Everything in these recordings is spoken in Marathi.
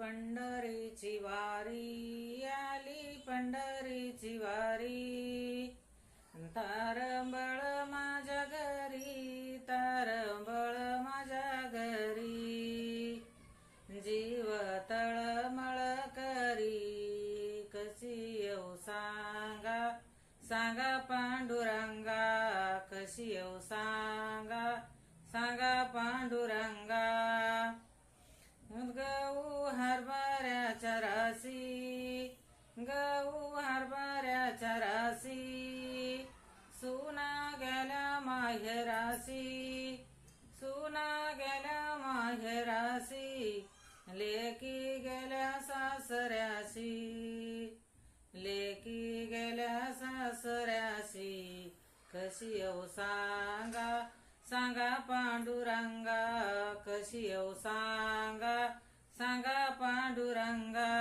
पंढरीची वारी, आली पंढरीची वारी. तारंबळ माझ्या घरी, तारंबळ माझ्या घरी. जीव तळमळ करी, कशी येऊ सांगा, सांगा पांडुरंगा. कशी येऊ सांगा, सांगा पांडुरंगा. गहू हरभऱ्याच्या राशी, गहू हरभऱ्याच्या राशी. सुना गेल्या माहेराशी, सुना गेल्या माहेराशी. लेकी गेल्या सासऱ्याशी, लेकी गेल्या सासऱ्याशी. कशी येऊ सांगा, सांगा पांडुरंगा. कशी येऊ सांगा, सांगा पांडुरंगा.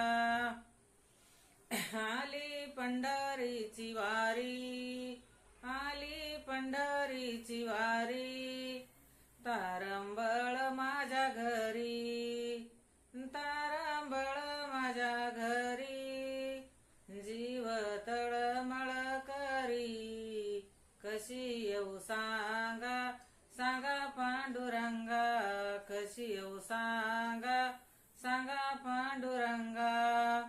आली पंढरीची वारी, आली पंढरीची वारी. तारंबळ माझ्या घरी, तारंबळ माझ्या घरी. जीव तळमळ करी, कशी येऊ सांगा, सांगा पांडुरंगा. कशी येऊ सांगा, सांगा पांडुरंगा.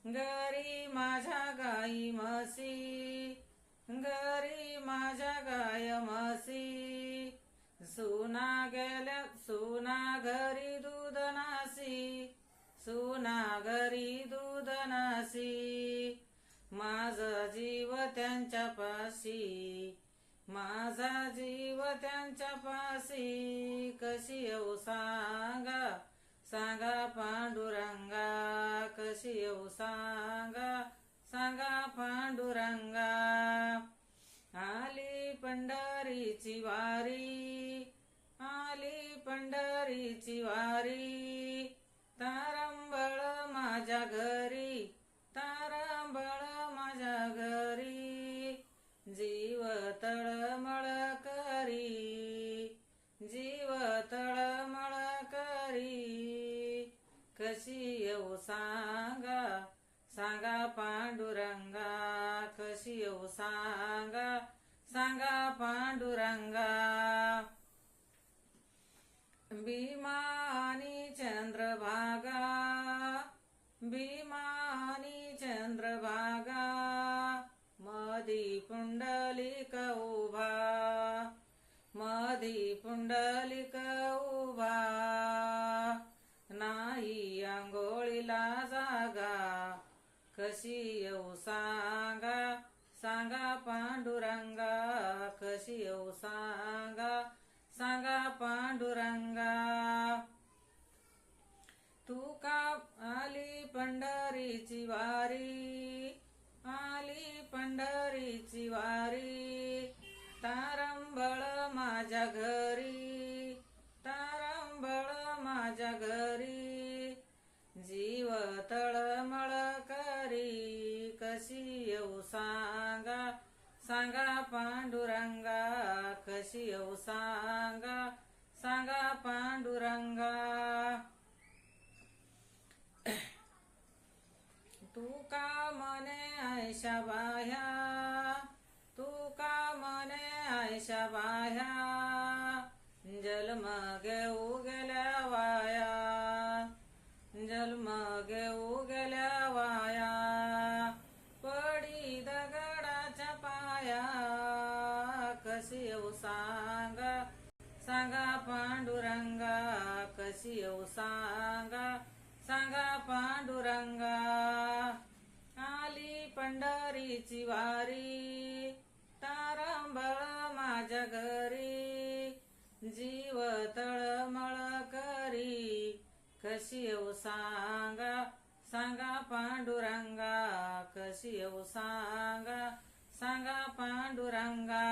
घरी माझ्या गाई म्हशी, घरी माझ्या गाय म्हशी. सुना गेल्या, सुना घरी दूध नासी, सुना घरी दूध नासी. माझा जीव त्यांच्या पाशी, माझा जीव त्यांच्या पाशी. कशी येऊ सांगा, सांगा पांडुरंगा. कशी येऊ सांगा, सांगा पांडुरंगा. आली पंढरीची वारी, आली पंढरीची वारी. तारंबळ माझ्या घरी, तारंबळ माझ्या घरी. जीव तळमळ करी, जीव तळमळ करी. कशी येऊ सांगा, सांगा पांडुरंगा. कशी येऊ सांगा, सांगा पांडुरंगा. भीमा आणि चंद्रभागा, भीमा आणि चंद्रभागा. मधी पुंडलिक उभा, मधी पुंडलिक उभा. नाही आंघोळीला जागा. कशी येऊ सांगा, सांगा पांडुरंगा. कशी येऊ सांगा, सांगा पांडुरंगा. तुका आली पंढरीची वारी, आली पंढरीची वारी. तारंबळ माझ्या घरी, तारंबळ माझ्या घरी. जीव तळमळ करी, कशी येऊ सांगा, सांगा पांडुरंगा. कशी येऊ सांगा, सांगा पांडुरंगा. तुका मने ऐशा बाह्या, तुका मने ऐशा बाह्या. जन्म घेऊ गेल्या वाया, जन्म घेऊ गेल्या वाया. पडी दगडाच्या पाया. कशी येऊ सांगा, सांगा पांडुरंगा. कशी येऊ सांगा, सांगा पांडुरंगा. आली पंढरीची वारी, तारंबळ माझ्या घरी. जीव तळमळ करी, कशी येऊ सांगा, सांगा पांडुरंगा. कशी येऊ सांगा, सांगा पांडुरंगा.